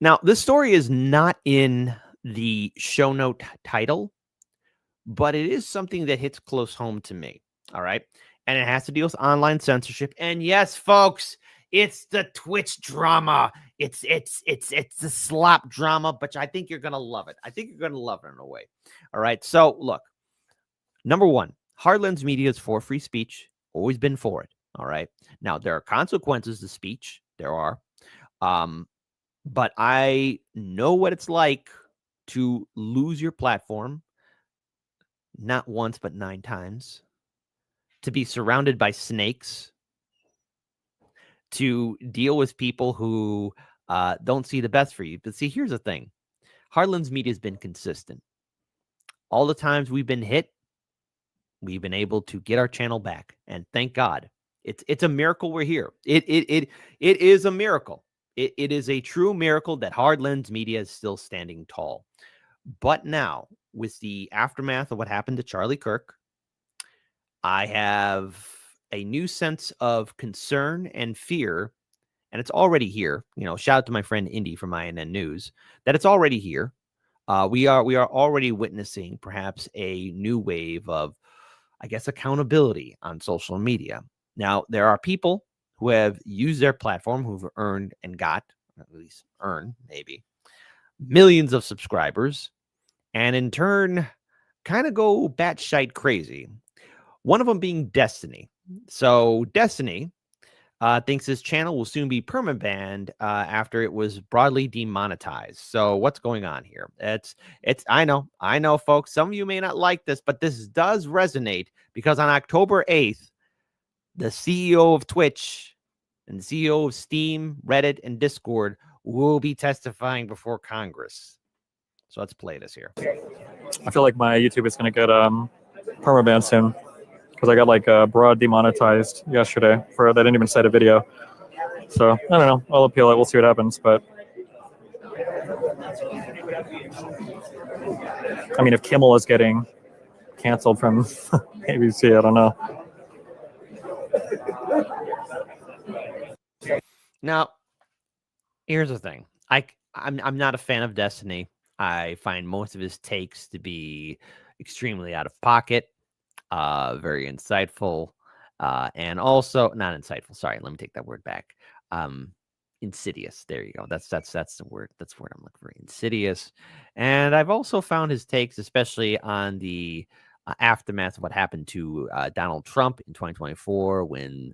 Now, this story is not in the show note title, but it is something that hits close home to me. All right. And it has to deal with online censorship. And yes, folks, it's the Twitch drama. It's the slop drama, but I think you're gonna love it. I think you're gonna love it in a way. All right. So look, number one, Hardlands Media is for free speech. Always been for it. All right. Now there are consequences to speech. There are. But I know what it's like to lose your platform, not once, but 9 times, to be surrounded by snakes, to deal with people who don't see the best for you. But see, here's the thing. Hardlands Media has been consistent. All the times we've been hit, we've been able to get our channel back. And thank God. It's a miracle we're here. It is a miracle. It is a true miracle that Hardlands Media is still standing tall. But now, with the aftermath of what happened to Charlie Kirk, I have a new sense of concern and fear, and it's already here. You know, shout out to my friend Indy from INN News, that it's already here. We are already witnessing perhaps a new wave of, I guess, accountability on social media. Now, there are people who have used their platform, who've earned and got, at least earned maybe, millions of subscribers, and in turn kind of go batshite crazy. One of them being Destiny. So Destiny thinks his channel will soon be permabanned after it was broadly demonetized. So what's going on here? I know, folks. Some of you may not like this, but this does resonate because on October 8th, the CEO of Twitch and the CEO of Steam, Reddit, and Discord will be testifying before Congress. So let's play this here. I feel like my YouTube is going to get permabanned soon because I got like broad demonetized yesterday for that. I didn't even cite a video. So I don't know. I'll appeal it. We'll see what happens. But I mean, if Kimmel is getting canceled from ABC, I don't know. Now, here's the thing. I'm not a fan of Destiny. I find most of his takes to be extremely out of pocket, very insightful, and also not insightful. Sorry, let me take that word back. Insidious. There you go. That's the word. That's the word I'm looking for. Insidious. And I've also found his takes, especially on the aftermath of what happened to Donald Trump in 2024 when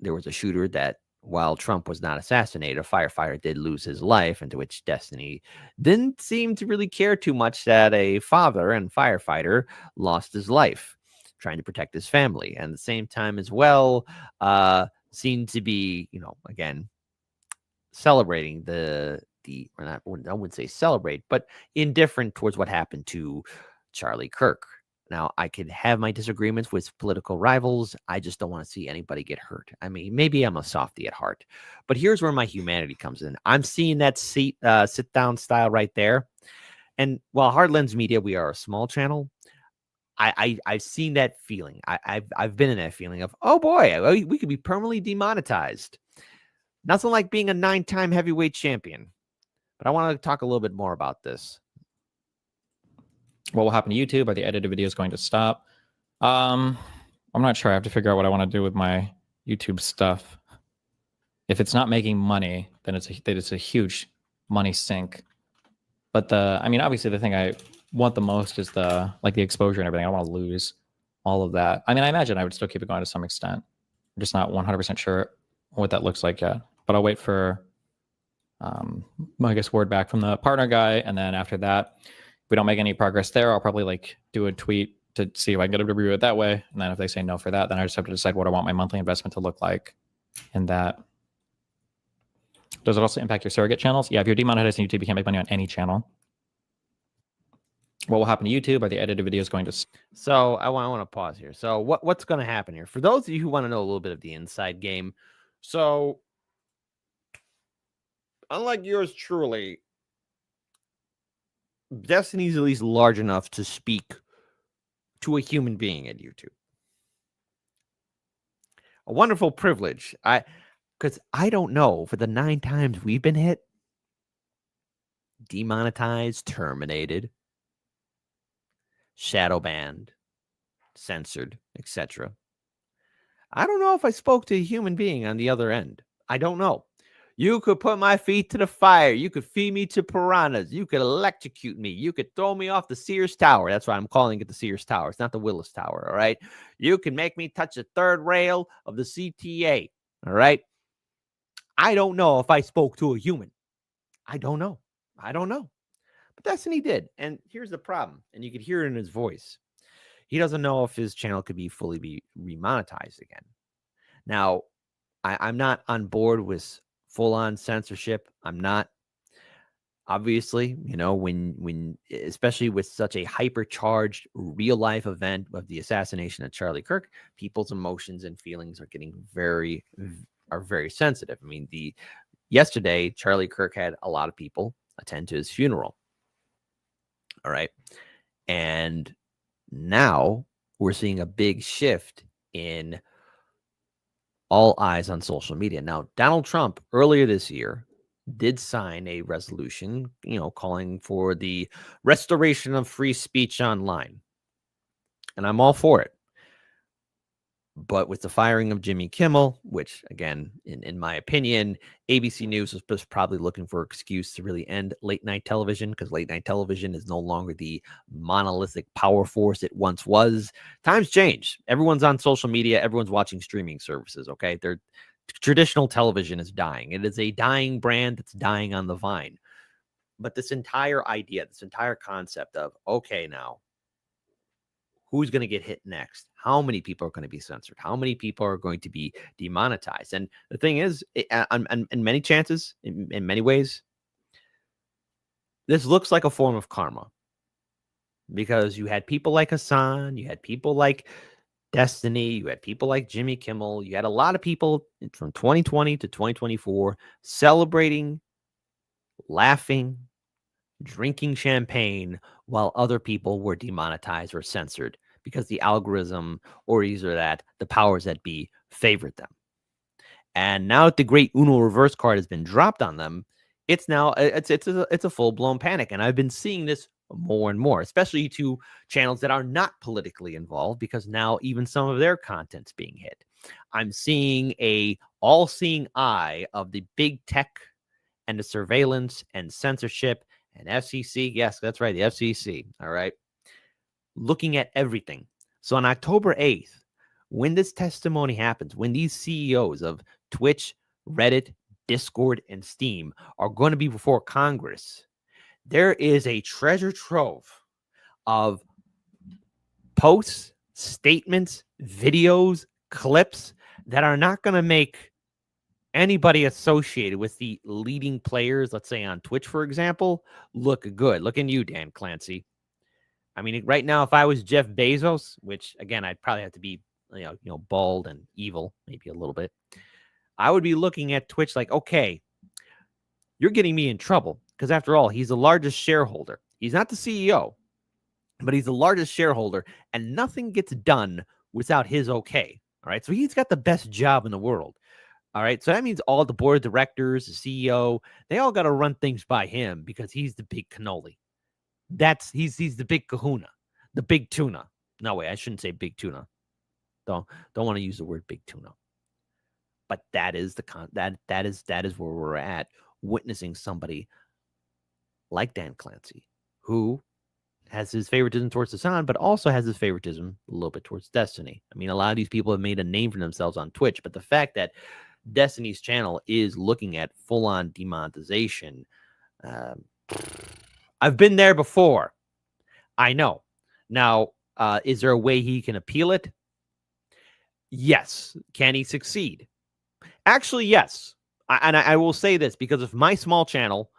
there was a shooter that, while Trump was not assassinated, a firefighter did lose his life, into which Destiny didn't seem to really care too much that a father and firefighter lost his life trying to protect his family. And at the same time as well, seemed to be, again, celebrating or not, I wouldn't say celebrate, but indifferent towards what happened to Charlie Kirk. Now, I could have my disagreements with political rivals. I just don't want to see anybody get hurt. I mean, maybe I'm a softie at heart, but here's where my humanity comes in. I'm seeing that sit-down style right there. And while Hardlands Media, we are a small channel, I've seen that feeling. I've been in that feeling of, oh boy, we could be permanently demonetized. Nothing like being a 9-time heavyweight champion. But I want to talk a little bit more about this. What will happen to YouTube? Are the edited videos going to stop? I'm not sure. I have to figure out what I want to do with my YouTube stuff. If it's not making money, then it's a huge money sink. But obviously the thing I want the most is the exposure and everything. I don't want to lose all of that. I mean, I imagine I would still keep it going to some extent. I'm just not 100% sure what that looks like yet. But I'll wait for, I guess, word back from the partner guy, and then after that, if we don't make any progress there, I'll probably do a tweet to see if I can get a review it that way. And then if they say no for that, then I just have to decide what I want my monthly investment to look like in that. Does it also impact your surrogate channels? Yeah, if you're demonetized on YouTube, you can't make money on any channel. What will happen to YouTube? Are the edited videos going to... So I want to pause here. So what's going to happen here? For those of you who want to know a little bit of the inside game, so unlike yours truly, Destiny's at least large enough to speak to a human being at YouTube. A wonderful privilege. Because Because I don't know, for the 9 times we've been hit, demonetized, terminated, shadow banned, censored, etc. I don't know if I spoke to a human being on the other end. I don't know. You could put my feet to the fire. You could feed me to piranhas. You could electrocute me. You could throw me off the Sears Tower. That's why I'm calling it the Sears Tower. It's not the Willis Tower. All right. You can make me touch the 3rd rail of the CTA. All right. I don't know if I spoke to a human. I don't know. I don't know. But Destiny did. And here's the problem. And you could hear it in his voice. He doesn't know if his channel could be fully remonetized again. Now, I'm not on board with full-on censorship. I'm not. Obviously, when especially with such a hypercharged real-life event of the assassination of Charlie Kirk, people's emotions and feelings are getting very sensitive. I mean, yesterday, Charlie Kirk had a lot of people attend to his funeral. All right. And now we're seeing a big shift in all eyes on social media. Now, Donald Trump earlier this year did sign a resolution, calling for the restoration of free speech online. And I'm all for it. But with the firing of Jimmy Kimmel, which, again, in my opinion, ABC News was probably looking for an excuse to really end late night television, because late night television is no longer the monolithic power force it once was. Times change. Everyone's on social media. Everyone's watching streaming services. Okay. Traditional television is dying. It is a dying brand that's dying on the vine. But this entire idea, this entire concept of, okay, now, who's going to get hit next? How many people are going to be censored? How many people are going to be demonetized? And the thing is, in many chances, in many ways, this looks like a form of karma, because you had people like Hassan, you had people like Destiny, you had people like Jimmy Kimmel, you had a lot of people from 2020 to 2024 celebrating, laughing, drinking champagne while other people were demonetized or censored because the algorithm, or either that the powers that be, favored them. And now that the great Uno reverse card has been dropped on them, it's a full-blown panic. And I've been seeing this more and more, especially to channels that are not politically involved, because now even some of their content's being hit. I'm seeing a all-seeing eye of the big tech and the surveillance and censorship and FCC. Yes, that's right, the FCC. All right. Looking at everything. So on October 8th, when this testimony happens, when these CEOs of Twitch, Reddit, Discord, and Steam are going to be before Congress, there is a treasure trove of posts, statements, videos, clips that are not going to make anybody associated with the leading players, let's say on Twitch, for example, look good. Look at you, Dan Clancy. I mean, right now, if I was Jeff Bezos, which, again, I'd probably have to be, bald and evil, maybe a little bit, I would be looking at Twitch like, okay, you're getting me in trouble, because after all, he's the largest shareholder. He's not the CEO, but he's the largest shareholder, and nothing gets done without his okay. All right. So he's got the best job in the world. All right. So that means all the board of directors, the CEO, they all got to run things by him, because he's the big cannoli. He's the big kahuna, the big tuna. No way, I shouldn't say big tuna. Don't want to use the word big tuna. But that is that is where we're at, witnessing somebody like Dan Clancy, who has his favoritism towards Hassan, but also has his favoritism a little bit towards Destiny. I mean, a lot of these people have made a name for themselves on Twitch, but the fact that Destiny's channel is looking at full-on demonetization, I've been there before. I know. Now, is there a way he can appeal it? Yes. Can he succeed? Actually, yes. I will say this, because if my small channel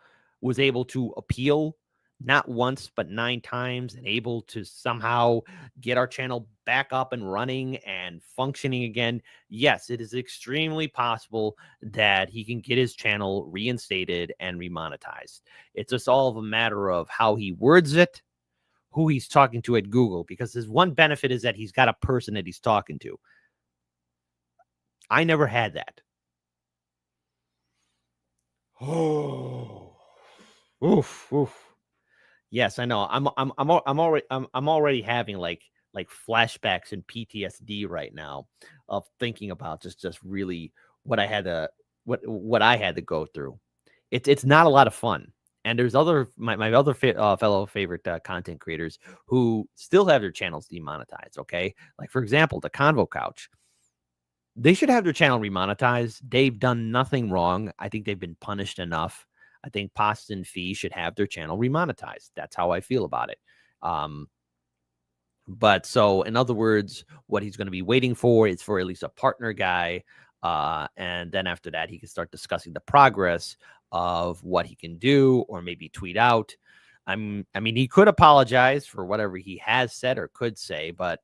was able to appeal not once, but 9 times, and able to somehow get our channel back up and running and functioning again, yes, it is extremely possible that he can get his channel reinstated and remonetized. It's just all of a matter of how he words it, who he's talking to at Google, because his one benefit is that he's got a person that he's talking to. I never had that. Oh, oof, oof. Yes, I know. I'm already having like flashbacks and PTSD right now of thinking about just really what I had to what I had to go through. It's not a lot of fun. And there's other my other fellow favorite content creators who still have their channels demonetized. Okay, like for example, the Convo Couch. They should have their channel remonetized. They've done nothing wrong. I think they've been punished enough. I think Pasta and Fee should have their channel remonetized. That's how I feel about it. But so, in other words, what he's going to be waiting for is for at least a partner guy. And then after that, he can start discussing the progress of what he can do or maybe tweet out. I mean, he could apologize for whatever he has said or could say, but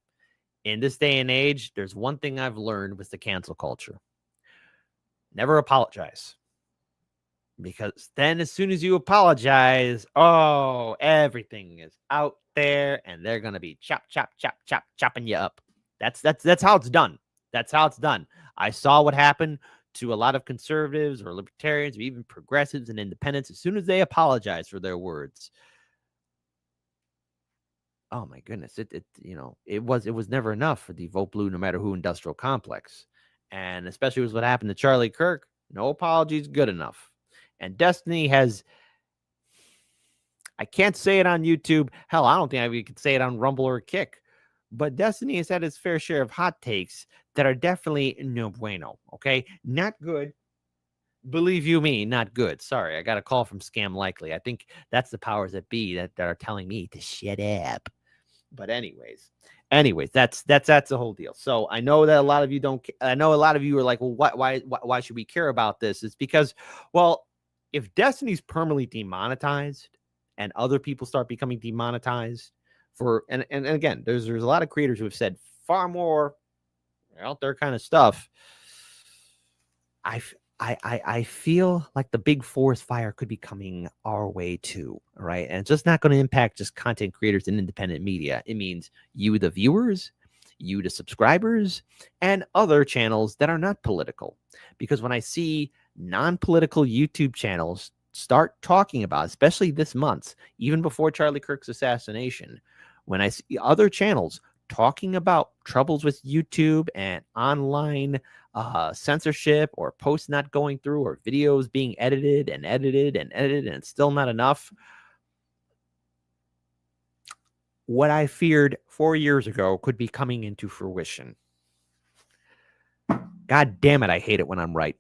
in this day and age, there's one thing I've learned with the cancel culture. Never apologize. Because then as soon as you apologize, oh, everything is out there and they're going to be chopping you up. That's how it's done. That's how it's done. I saw what happened to a lot of conservatives or libertarians or even progressives and independents as soon as they apologize for their words. Oh my goodness, it was never enough for the vote blue no matter who industrial complex. And especially with what happened to Charlie Kirk, no apologies good enough. And Destiny has, I can't say it on YouTube. Hell, I don't think we could say it on Rumble or Kick. But Destiny has had its fair share of hot takes that are definitely no bueno. Okay, not good. Believe you me, not good. Sorry, I got a call from Scam Likely. I think that's the powers that be that are telling me to shut up. But anyways, that's the whole deal. So I know that a lot of you don't. I know a lot of you are like, well, why should we care about this? It's because, well, if Destiny's permanently demonetized and other people start becoming demonetized for, and again, there's a lot of creators who have said far more out there kind of stuff. I feel like the big forest fire could be coming our way too, right? And it's just not going to impact just content creators and independent media. It means you, the viewers, you, the subscribers, and other channels that are not political. Because when I see non-political YouTube channels start talking about, especially this month, even before Charlie Kirk's assassination, when I see other channels talking about troubles with YouTube and online censorship or posts not going through or videos being edited and it's still not enough. What I feared 4 years ago could be coming into fruition. God damn it, I hate it when I'm right.